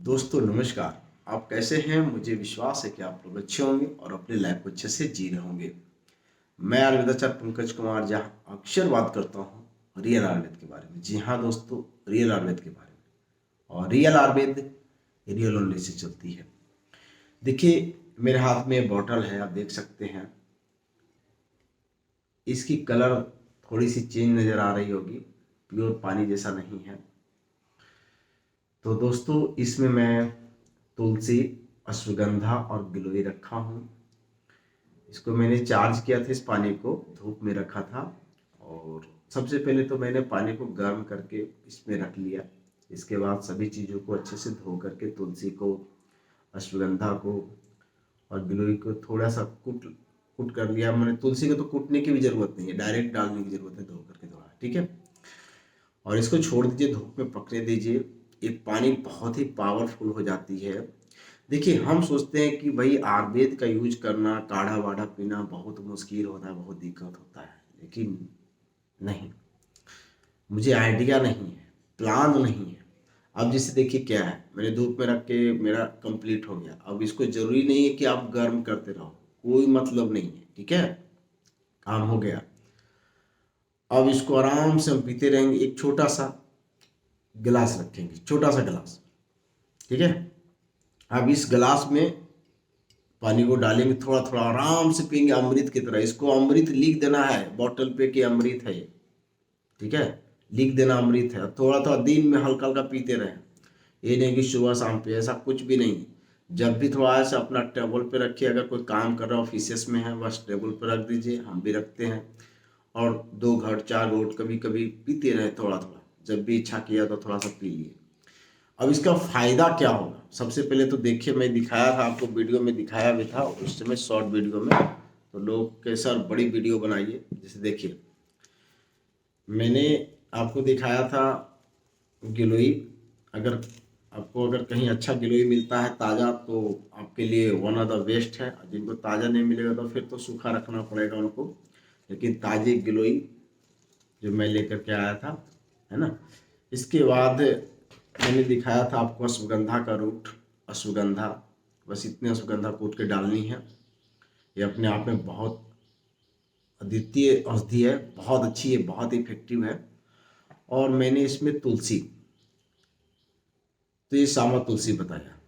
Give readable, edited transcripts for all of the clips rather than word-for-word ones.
दोस्तों नमस्कार। आप कैसे हैं? मुझे विश्वास है कि आप लोग अच्छे होंगे और अपनी लाइफ को अच्छे से जी रहे होंगे। मैं आयुर्वेदाचार्य पंकज कुमार जहाँ अक्सर बात करता हूँ रियल आयुर्वेद के बारे में। जी हाँ दोस्तों, रियल आयुर्वेद के बारे में। और real Ayurveda real only say चलती है। देखिए मेरे हाथ में बॉटल है, आप देख सकते हैं। इसकी कलर थोड़ी सी चेंज नज़र आ रही होगी, प्योर पानी जैसा नहीं है। तो दोस्तों इसमें मैं तुलसी, अश्वगंधा और गिलोय रखा हूँ। इसको मैंने चार्ज किया था, इस पानी को धूप में रखा था। और सबसे पहले तो मैंने पानी को गर्म करके इसमें रख लिया। इसके बाद सभी चीज़ों को अच्छे से धो करके तुलसी को, अश्वगंधा को और गिलोय को थोड़ा सा कुट कुट कर लिया। मैंने तुलसी को तो कूटने की भी ज़रूरत नहीं है, डायरेक्ट डालने की ज़रूरत है धो करके थोड़ा, ठीक है। और इसको छोड़ दीजिए, धूप में पकने दीजिए। ये पानी बहुत ही पावरफुल हो जाती है। देखिए हम सोचते हैं कि भाई आयुर्वेद का यूज करना, काढ़ा वाढ़ा पीना बहुत मुश्किल होता है, बहुत दिक्कत होता है, लेकिन नहीं, मुझे आइडिया नहीं है, प्लान नहीं है। अब जैसे देखिए क्या है, मैंने धूप में रख के मेरा कंप्लीट हो गया। अब इसको जरूरी नहीं है कि आप गर्म करते रहो, कोई मतलब नहीं है, ठीक है। काम हो गया। अब इसको आराम से हम पीते रहेंगे। एक छोटा सा गिलास रखेंगे, छोटा सा गिलास, ठीक है। अब इस गिलास में पानी को डालेंगे, थोड़ा थोड़ा आराम से पियेंगे, अमृत की तरह। इसको अमृत लिख देना है बॉटल पे कि अमृत है ये, ठीक है। लिख देना अमृत है। थोड़ा थोड़ा दिन में हल्का हल्का पीते रहें। ये नहीं कि सुबह शाम पे, ऐसा कुछ भी नहीं। जब भी थोड़ा सा अपना टेबल पे रखिए। अगर कोई काम कर रहा है, ऑफिस में है, बस टेबल पे रख दीजिए, हम भी रखते हैं। और 2 घट 4 घूंट कभी कभी पीते रहे, थोड़ा थोड़ा, जब भी इच्छा किया तो थोड़ा सा पी लिए। अब इसका फायदा क्या होगा, सबसे पहले तो देखिए, मैं दिखाया था आपको, वीडियो में दिखाया भी था उस समय, शॉर्ट वीडियो में। तो लोग के सर बड़ी वीडियो बनाइए। जैसे देखिए मैंने आपको दिखाया था गिलोय। अगर आपको अगर कहीं अच्छा गिलोय मिलता है ताज़ा, तो आपके लिए वन ऑफ द बेस्ट है। जिनको ताज़ा नहीं मिलेगा तो फिर तो सूखा रखना पड़ेगा उनको। लेकिन ताज़े गिलोय जो मैं लेकर के आया था, है ना। इसके बाद मैंने दिखाया था आपको अश्वगंधा का रूट, अश्वगंधा, बस इतने अश्वगंधा कूट के डालनी है। ये अपने आप में बहुत अद्वितीय औषधि है, बहुत अच्छी है, बहुत इफेक्टिव है। और मैंने इसमें तुलसी, तो ये सामा तुलसी बताया।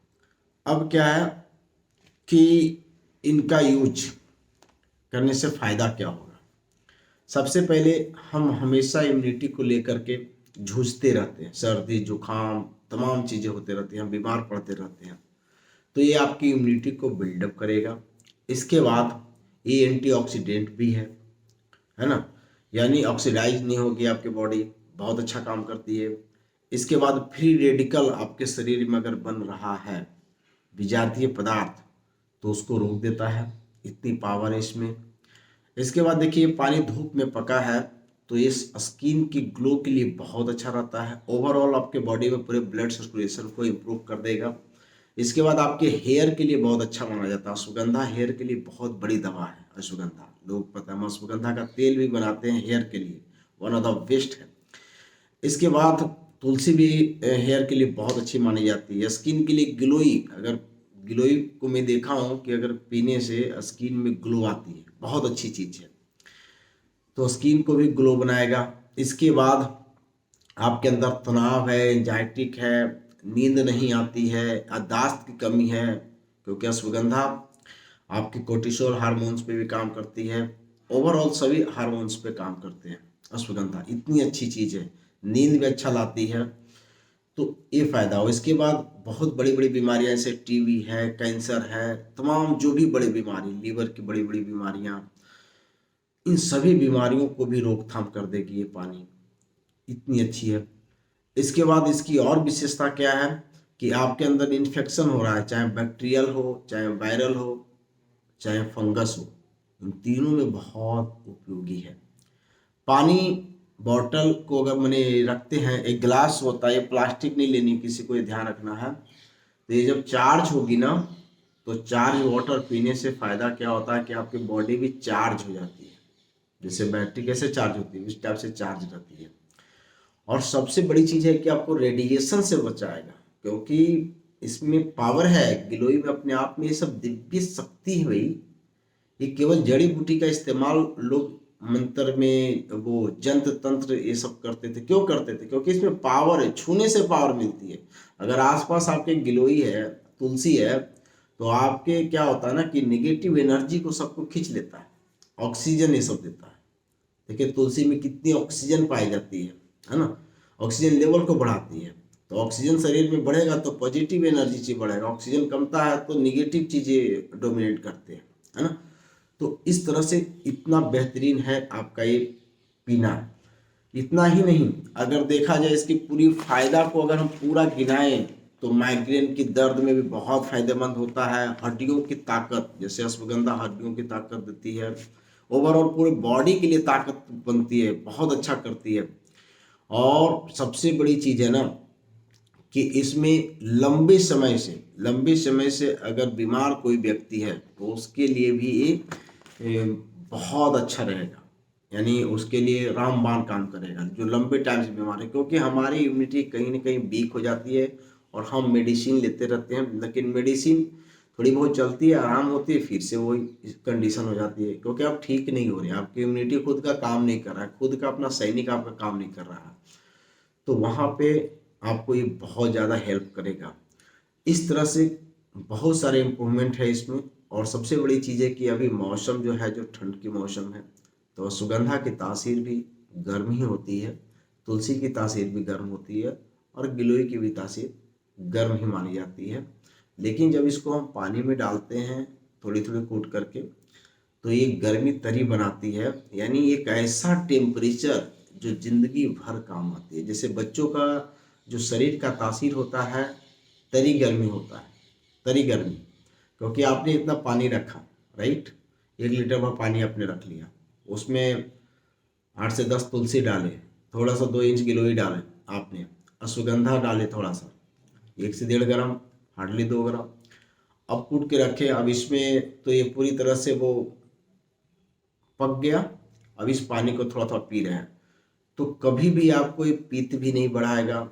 अब क्या है कि इनका यूज करने से फायदा क्या होगा। सबसे पहले हम हमेशा इम्यूनिटी को लेकर के जूझते रहते हैं, सर्दी जुकाम तमाम चीज़ें होते रहती हैं, हम बीमार पड़ते रहते हैं। तो ये आपकी इम्यूनिटी को बिल्डअप करेगा। इसके बाद ये एंटीऑक्सीडेंट भी है ना, यानी ऑक्सीडाइज नहीं होगी आपकी बॉडी, बहुत अच्छा काम करती है। इसके बाद फ्री रेडिकल आपके शरीर में अगर बन रहा है विजातीय पदार्थ, तो उसको रोक देता है, इतनी पावर है इसमें। इसके बाद देखिए पानी धूप में पका है, तो ये स्किन की ग्लो के लिए बहुत अच्छा रहता है। ओवरऑल आपके बॉडी में पूरे ब्लड सर्कुलेशन को इम्प्रूव कर देगा। इसके बाद आपके हेयर के लिए बहुत अच्छा माना जाता है। अश्वगंधा हेयर के लिए बहुत बड़ी दवा है। अश्वगंधा लोग पता है, हम अश्वगंधा का तेल भी बनाते हैं हेयर के लिए, वन ऑफ द बेस्ट है। इसके बाद तुलसी भी हेयर के लिए बहुत अच्छी मानी जाती है। स्किन के लिए ग्लोई, अगर गिलोय को मैं देखा हूँ कि अगर पीने से स्किन में ग्लो आती है, बहुत अच्छी चीज़ है, तो स्किन को भी ग्लो बनाएगा। इसके बाद आपके अंदर तनाव है, एंजाइटिक है, नींद नहीं आती है, याददाश्त की कमी है, क्योंकि अश्वगंधा आपके कोर्टिसोल हार्मोन्स पे भी काम करती है। ओवरऑल सभी हार्मोन्स पे काम करते हैं। अश्वगंधा इतनी अच्छी चीज़ है, नींद भी अच्छा लाती है, तो ये फ़ायदा हो। इसके बाद बहुत बड़ी बड़ी बीमारियां जैसे टीबी है, कैंसर है, तमाम जो भी बड़ी बीमारी, लीवर की बड़ी बड़ी बीमारियां, इन सभी बीमारियों को भी रोकथाम कर देगी ये पानी, इतनी अच्छी है। इसके बाद इसकी और विशेषता क्या है कि आपके अंदर इन्फेक्शन हो रहा है, चाहे बैक्टीरियल हो, चाहे वायरल हो, चाहे फंगस हो, इन तीनों में बहुत उपयोगी है। पानी बॉटल को अगर मैंने रखते हैं, एक गिलास होता है, प्लास्टिक नहीं लेनी, किसी को ये ध्यान रखना है। तो ये जब चार्ज होगी ना, तो चार्ज वाटर पीने से फ़ायदा क्या होता है कि आपकी बॉडी भी चार्ज हो जाती है। जैसे बैटरी कैसे चार्ज होती है, उस टाइप से चार्ज रहती है। और सबसे बड़ी चीज़ है कि आपको रेडिएशन से बचाएगा, क्योंकि इसमें पावर है, गिलोय में अपने आप में ये सब दिव्य शक्ति है भाई। ये केवल जड़ी बूटी का इस्तेमाल लोग मंत्र में, वो जंत्र तंत्र ये सब करते थे। क्यों करते थे? क्योंकि इसमें पावर है, छूने से पावर मिलती है। अगर आसपास आपके गिलोय है, तुलसी है, तो आपके क्या होता है ना कि निगेटिव एनर्जी को सबको खींच लेता है, ऑक्सीजन ये सब देता है। देखिए तुलसी में कितनी ऑक्सीजन पाई जाती है ना, ऑक्सीजन लेवल को बढ़ाती है। तो ऑक्सीजन शरीर में बढ़ेगा तो पॉजिटिव एनर्जी से बढ़ेगा, ऑक्सीजन कमता है तो निगेटिव चीज़ें डोमिनेट करते हैं, है ना। तो इस तरह से इतना बेहतरीन है आपका ये पीना। इतना ही नहीं, अगर देखा जाए इसकी पूरी फायदा को अगर हम पूरा गिनाएं तो माइग्रेन की दर्द में भी बहुत फायदेमंद होता है। हड्डियों की ताकत, जैसे अश्वगंधा हड्डियों की ताकत देती है, ओवरऑल पूरे बॉडी के लिए ताकत बनती है, बहुत अच्छा करती है। और सबसे बड़ी चीज़ है ना कि इसमें लंबे समय से अगर बीमार कोई व्यक्ति है तो उसके लिए भी ये बहुत अच्छा रहेगा, यानी उसके लिए रामबाण काम करेगा जो लंबे टाइम से बीमार है। क्योंकि हमारी इम्यूनिटी कहीं ना कहीं वीक हो जाती है और हम मेडिसिन लेते रहते हैं, लेकिन मेडिसिन थोड़ी बहुत चलती है, आराम होती है, फिर से वही कंडीशन हो जाती है। क्योंकि आप ठीक नहीं हो रहे, आपकी इम्यूनिटी खुद का काम नहीं कर रहा है, खुद का अपना सैनिक आपका काम नहीं कर रहा है। तो वहाँ पे आपको ये बहुत ज़्यादा हेल्प करेगा। इस तरह से बहुत सारे इम्प्रूवमेंट है इसमें। और सबसे बड़ी चीज़ है कि अभी मौसम जो है, जो ठंड की मौसम है, तो सुगंधा की तासीर भी गर्म ही होती है, तुलसी की तासीर भी गर्म होती है, और गिलोय की भी तासीर गर्म ही मानी जाती है। लेकिन जब इसको हम पानी में डालते हैं थोड़ी थोड़ी कूट करके, तो ये गर्मी तरी बनाती है, यानी एक ऐसा टेम्परेचर जो जिंदगी भर काम आती है। जैसे बच्चों का जो शरीर का तासीर होता है, तरी गर्मी होता है, तरी गर्मी, क्योंकि आपने इतना पानी रखा, राइट, 1 लीटर भर पानी आपने रख लिया, उसमें 8 से 10 तुलसी डाले, थोड़ा सा 2 इंच गिलोय डाले आपने, अश्वगंधा डाले थोड़ा सा, 1 से 1.5 ग्राम, हार्डली 2 ग्राम, अब कूट के रखे। अब इसमें तो ये पूरी तरह से वो पक गया। अब इस पानी को थोड़ा थोड़ा पी रहे हैं, तो कभी भी आपको ये पित्त भी नहीं बढ़ाएगा,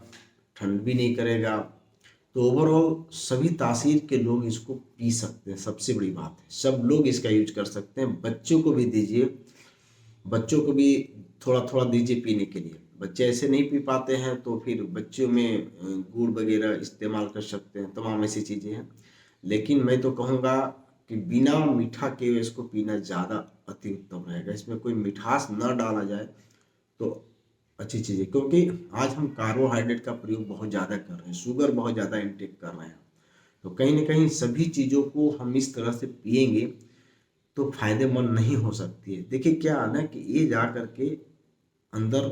ठंड भी नहीं करेगा। तो ओवरऑल सभी तासीर के लोग इसको पी सकते हैं, सबसे बड़ी बात है, सब लोग इसका यूज कर सकते हैं। बच्चों को भी दीजिए, बच्चों को भी थोड़ा थोड़ा दीजिए पीने के लिए। बच्चे ऐसे नहीं पी पाते हैं तो फिर बच्चों में गुड़ वगैरह इस्तेमाल कर सकते हैं, तमाम ऐसी चीज़ें हैं। लेकिन मैं तो कहूँगा कि बिना मीठा के इसको पीना ज़्यादा अति उत्तम रहेगा। इसमें कोई मिठास न डाला जाए तो अच्छी चीज़ है, क्योंकि आज हम कार्बोहाइड्रेट का प्रयोग बहुत ज़्यादा कर रहे हैं, शुगर बहुत ज़्यादा इंटेक कर रहे हैं। तो कहीं ना कहीं सभी चीज़ों को हम इस तरह से पिएंगे तो फायदेमंद नहीं हो सकती है। देखिए क्या है ना कि ये जा करके अंदर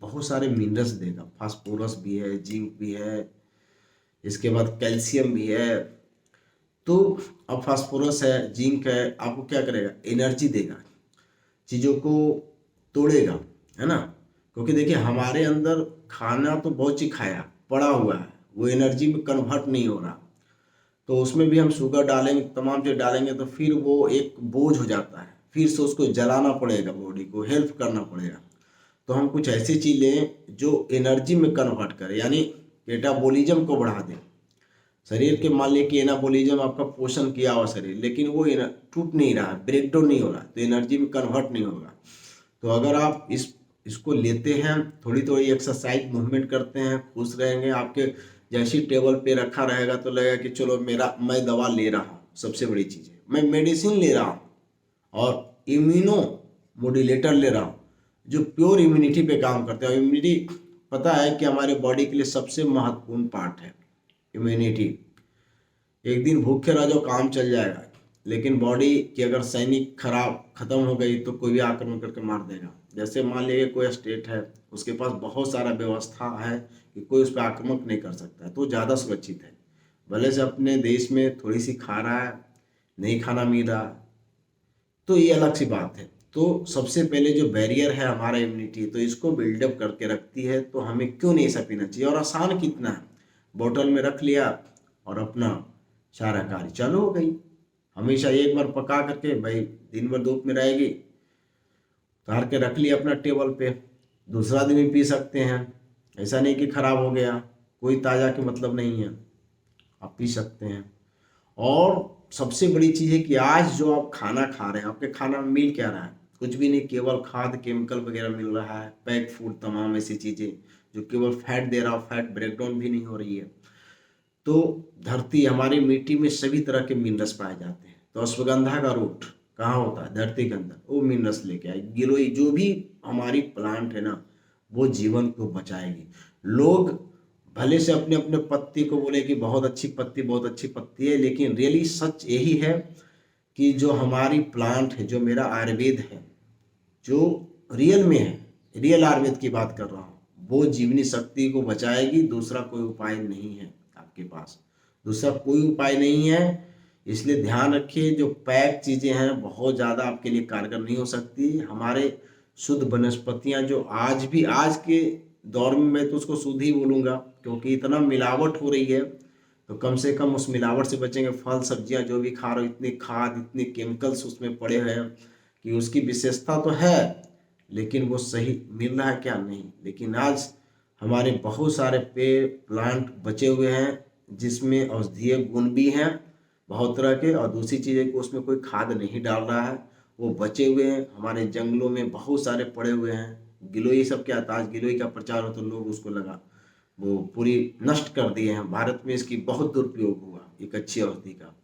बहुत सारे मिनरल्स देगा, फास्फोरस भी है, जिंक भी है, इसके बाद कैल्शियम भी है। तो अब फास्फोरस है, जिंक है, आपको क्या करेगा, एनर्जी देगा, चीज़ों को तोड़ेगा, है ना। क्योंकि देखिए हमारे अंदर खाना तो बहुत चीज खाया पड़ा हुआ है, वो एनर्जी में कन्वर्ट नहीं हो रहा, तो उसमें भी हम शुगर डालेंगे, तमाम चीज़ डालेंगे, तो फिर वो एक बोझ हो जाता है, फिर से उसको जलाना पड़ेगा, बॉडी को हेल्प करना पड़ेगा। तो हम कुछ ऐसी चीज़ लें जो एनर्जी में कन्वर्ट करे, यानी मेटाबॉलिज्म को बढ़ा दे शरीर के। मान लीजिए कि एनाबॉलिज्म आपका पोषण किया हुआ शरीर, लेकिन वो टूट नहीं रहा, ब्रेक डाउन नहीं हो रहा, तो एनर्जी में कन्वर्ट नहीं होगा। तो अगर आप इसको लेते हैं, थोड़ी थोड़ी एक्सरसाइज मूवमेंट करते हैं, खुश रहेंगे। आपके जैसी टेबल पे रखा रहेगा तो लगेगा कि चलो मैं दवा ले रहा हूँ, सबसे बड़ी चीज़ है मैं मेडिसिन ले रहा हूँ, और इम्यूनो मोड्यूलेटर ले रहा हूँ जो प्योर इम्यूनिटी पे काम करते हैं। और इम्यूनिटी पता है कि हमारे बॉडी के लिए सबसे महत्वपूर्ण पार्ट है इम्यूनिटी। एक दिन भूखे रह जाओ, काम चल जाएगा, लेकिन बॉडी की अगर सैनिक खत्म हो गई तो कोई भी आक्रमण करके मार देगा। जैसे मान लीजिए कोई स्टेट है, उसके पास बहुत सारा व्यवस्था है कि कोई उस पर आक्रमण नहीं कर सकता है, तो ज़्यादा सुरक्षित है। भले से अपने देश में थोड़ी सी खा रहा है, नहीं खाना मिल रहा, तो ये अलग सी बात है। तो सबसे पहले जो बैरियर है हमारा इम्यूनिटी, तो इसको बिल्डअप करके रखती है। तो हमें क्यों नहीं ऐसा पीना चाहिए, और आसान कितना है, बोतल में रख लिया और अपना सारा कार्य चालू हो गई। हमेशा एक बार पका करके, भाई दिन भर धूप में रहेगी, उतार के रख लिया अपना टेबल पे, दूसरा दिन भी पी सकते हैं। ऐसा नहीं कि खराब हो गया, कोई ताज़ा के मतलब नहीं है। आप पी सकते हैं। और सबसे बड़ी चीज़ है कि आज जो आप खाना खा रहे हैं, आपके खाना में मिल क्या रहा है? कुछ भी नहीं, केवल खाद केमिकल वगैरह मिल रहा है, पैक फूड, तमाम ऐसी चीज़ें जो केवल फैट दे रहा हो, फैट ब्रेकडाउन भी नहीं हो रही है। तो धरती, हमारी मिट्टी में सभी तरह के मिनरल्स पाए जाते हैं। तो अश्वगंधा का रूट कहाँ होता है? धरती के अंदर। वो मिनरल्स लेके आए। गिलोय जो भी हमारी प्लांट है ना, वो जीवन को बचाएगी। लोग भले से अपने अपने पत्ती को बोले कि बहुत अच्छी पत्ती, बहुत अच्छी पत्ती है, लेकिन रियली सच यही है कि जो हमारी प्लांट है, जो मेरा आयुर्वेद है, जो रियल में है, रियल आयुर्वेद की बात कर रहा हूँ, वो जीवनी शक्ति को बचाएगी। दूसरा कोई उपाय नहीं है आपके पास, दूसरा कोई उपाय नहीं है। इसलिए ध्यान रखिए, जो पैक चीज़ें हैं बहुत ज़्यादा आपके लिए कारगर नहीं हो सकती। हमारे शुद्ध वनस्पतियाँ जो आज भी, आज के दौर में मैं तो उसको शुद्ध ही बोलूँगा, क्योंकि इतना मिलावट हो रही है, तो कम से कम उस मिलावट से बचेंगे। फल सब्जियां जो भी खा रहे हो, इतनी खाद, इतने केमिकल्स उसमें पड़े हैं कि उसकी विशेषता तो है, लेकिन वो सही मिल रहा है क्या? नहीं। लेकिन आज हमारे बहुत सारे पेड़ प्लांट बचे हुए हैं जिसमें औषधीय गुण भी हैं बहुत तरह के, और दूसरी चीज़ है कि उसमें कोई खाद नहीं डाल रहा है, वो बचे हुए हैं। हमारे जंगलों में बहुत सारे पड़े हुए हैं। गिलोय सब क्या था, आज गिलोय का प्रचार हो तो लोग उसको लगा वो पूरी नष्ट कर दिए हैं। भारत में इसकी बहुत दुरुपयोग हुआ एक अच्छी औषधि का।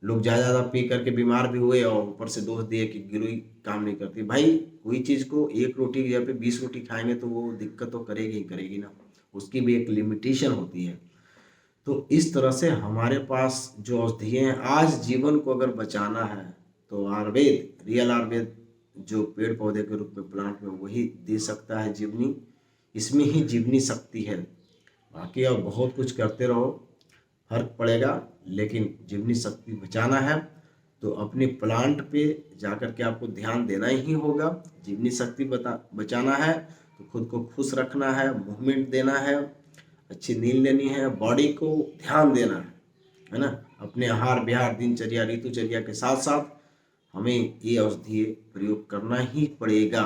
लोग ज़्यादा पी करके बीमार भी हुए और ऊपर से दोष दिए कि गिलोय काम नहीं करती। भाई, कोई चीज़ को एक रोटी की जगह पे 20 रोटी खाएंगे तो वो दिक्कत तो करेगी ही करेगी ना, उसकी भी एक लिमिटेशन होती है। तो इस तरह से हमारे पास जो औषधियाँ हैं, आज जीवन को अगर बचाना है तो आयुर्वेद, रियल आयुर्वेद जो पेड़ पौधे के रूप में प्लांट में, वही दे सकता है जीवनी। इसमें ही जीवनी शक्ति है। बाकी आप बहुत कुछ करते रहो, फर्क पड़ेगा, लेकिन जीवनी शक्ति बचाना है तो अपने प्लांट पे जाकर के आपको ध्यान देना ही होगा। जीवनी शक्ति बचाना है तो खुद को खुश रखना है, मूवमेंट देना है, अच्छी नींद लेनी है, बॉडी को ध्यान देना है ना। अपने आहार विहार, दिनचर्या, ऋतुचर्या के साथ साथ हमें ये औषधि प्रयोग करना ही पड़ेगा,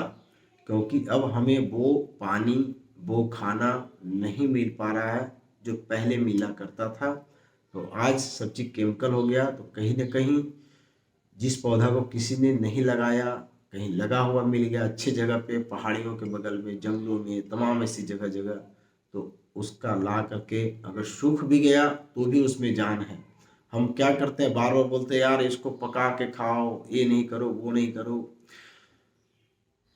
क्योंकि अब हमें वो पानी, वो खाना नहीं मिल पा रहा है जो पहले मिला करता था। तो आज सब चीज़ केमिकल हो गया, तो कहीं ना कहीं जिस पौधा को किसी ने नहीं लगाया, कहीं लगा हुआ मिल गया अच्छे जगह पे, पहाड़ियों के बगल में, जंगलों में, तमाम ऐसी जगह जगह, तो उसका ला करके अगर सूख भी गया तो भी उसमें जान है। हम क्या करते हैं, बार बार बोलते हैं यार इसको पका के खाओ, ये नहीं करो, वो नहीं करो।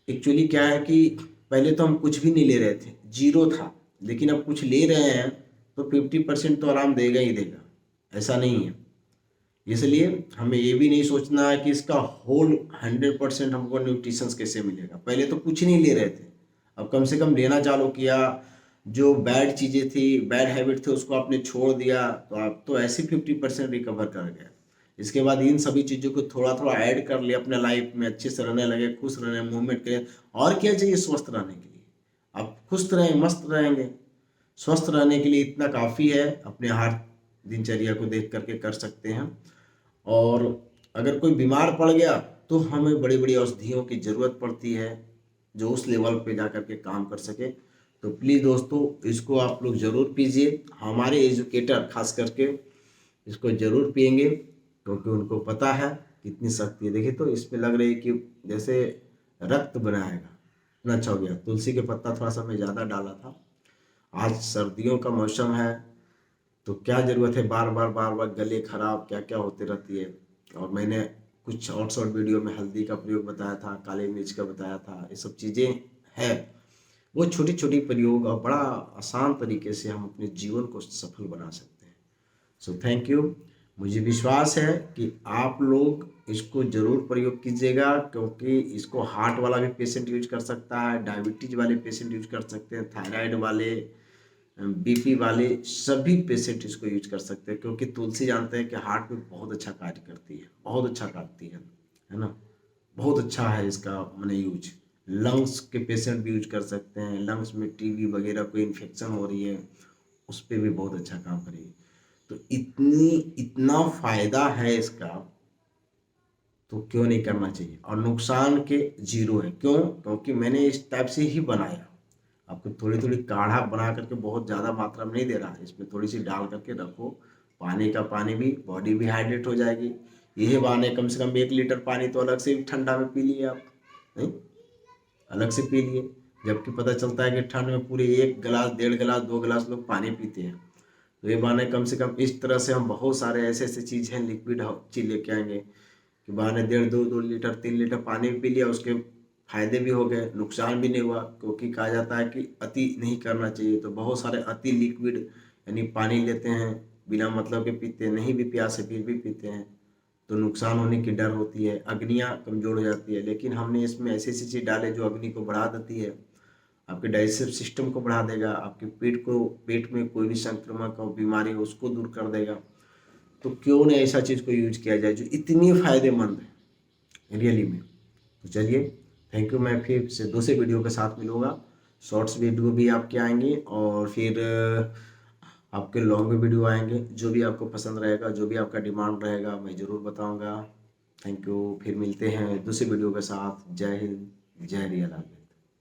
एक्चुअली क्या है कि पहले तो हम कुछ भी नहीं ले रहे थे, जीरो था, लेकिन अब कुछ ले रहे हैं तो 50% तो आराम देगा ही देगा, ऐसा नहीं है। इसलिए हमें ये भी नहीं सोचना है कि इसका होल 100% हमको न्यूट्रिशंस कैसे मिलेगा। पहले तो कुछ नहीं ले रहे थे, अब कम से कम लेना चालू किया। जो बैड चीज़ें थी, बैड हैबिट थे, उसको आपने छोड़ दिया तो आप तो ऐसे 50% रिकवर कर गए। इसके बाद इन सभी चीज़ों को थोड़ा थोड़ा ऐड कर लिया अपने लाइफ में, अच्छे से रहने लगे, खुश रहने, मूवमेंट करें। और क्या चाहिए स्वस्थ रहने के लिए? आप खुश रहें, मस्त रहेंगे। स्वस्थ रहने के लिए इतना काफ़ी है, अपने आहार दिनचर्या को देख करके कर सकते हैं। और अगर कोई बीमार पड़ गया तो हमें बड़ी बड़ी औषधियों की ज़रूरत पड़ती है जो उस लेवल पे जा कर के काम कर सके। तो प्लीज़ दोस्तों, इसको आप लोग ज़रूर पीजिए। हमारे एजुकेटर खास करके इसको ज़रूर पियेंगे, क्योंकि उनको पता है कितनी शक्ति है। देखिए, तो इसमें लग रही है कि जैसे रक्त बनाएगा, इतना अच्छा हो गया। तुलसी के पत्ता थोड़ा सा मैं ज़्यादा डाला था। आज सर्दियों का मौसम है, तो क्या ज़रूरत है बार बार गले खराब क्या क्या होते रहती है। और मैंने कुछ और शॉर्ट वीडियो में हल्दी का प्रयोग बताया था, काली मिर्च का बताया था, ये सब चीज़ें हैं। वो छोटी छोटी प्रयोग और बड़ा आसान तरीके से हम अपने जीवन को सफल बना सकते हैं। So thank you. मुझे विश्वास है कि आप लोग इसको ज़रूर प्रयोग कीजिएगा, क्योंकि इसको हार्ट वाला भी पेशेंट यूज कर सकता है, डायबिटीज वाले पेशेंट यूज कर सकते हैं, थायराइड वाले, बीपी वाले, सभी पेशेंट इसको यूज कर सकते हैं। क्योंकि तुलसी जानते हैं कि हार्ट में बहुत अच्छा कार्य करती है, बहुत अच्छा करती है ना। बहुत अच्छा है इसका मैंने यूज। लंग्स के पेशेंट भी यूज कर सकते हैं, लंग्स में टीबी वगैरह कोई इन्फेक्शन हो रही है उस पर भी बहुत अच्छा काम करेगी। तो इतना फायदा है इसका, तो क्यों नहीं करना चाहिए। और नुकसान के जीरो है। क्यों? क्योंकि मैंने इस टाइप से ही बनाया। आपको थोड़ी थोड़ी काढ़ा बना करके बहुत ज़्यादा मात्रा में नहीं दे रहा है, इसमें थोड़ी सी डाल करके रखो, पानी का पानी भी, बॉडी भी हाइड्रेट हो जाएगी। यही बहाने कम से कम 1 लीटर पानी तो अलग से ठंडा में पी लिए आप, नहीं अलग से पी लिए। जबकि पता चलता है कि ठंड में पूरे 1 गिलास, 1.5 गिलास, 2 गिलास लोग पानी पीते हैं। तो ये बहाने कम से कम इस तरह से हम बहुत सारे ऐसे ऐसे चीज़ हैं, लिक्विड चीज़ लेके आएंगे कि बहाने 1.5, 2 लीटर, 3 लीटर पानी भी पी लिया, उसके फायदे भी हो गए, नुकसान भी नहीं हुआ। क्योंकि कहा जाता है कि अति नहीं करना चाहिए। तो बहुत सारे अति लिक्विड यानी पानी लेते हैं, बिना मतलब के पीते हैं, नहीं भी प्यास है फिर भी पीते हैं, तो नुकसान होने की डर होती है, अग्नियाँ कमज़ोर हो जाती है। लेकिन हमने इसमें ऐसी ऐसी चीज़ डाले जो अग्नि को बढ़ा देती है, आपके डाइजेस्टिव सिस्टम को बढ़ा देगा, आपके पेट में कोई भी संक्रमण और बीमारी हो उसको दूर कर देगा। तो क्यों नहीं ऐसा चीज़ को यूज किया जाए जो इतनी फ़ायदेमंद है रियली में। तो चलिए, थैंक यू। मैं फिर से दूसरे वीडियो के साथ मिलूँगा। शॉर्ट्स वीडियो भी आपके आएंगे और फिर आपके लॉन्ग वीडियो आएंगे। जो भी आपको पसंद रहेगा, जो भी आपका डिमांड रहेगा, मैं ज़रूर बताऊंगा। Thank you. फिर मिलते हैं दूसरे वीडियो के साथ। जय हिंद, जय रियल।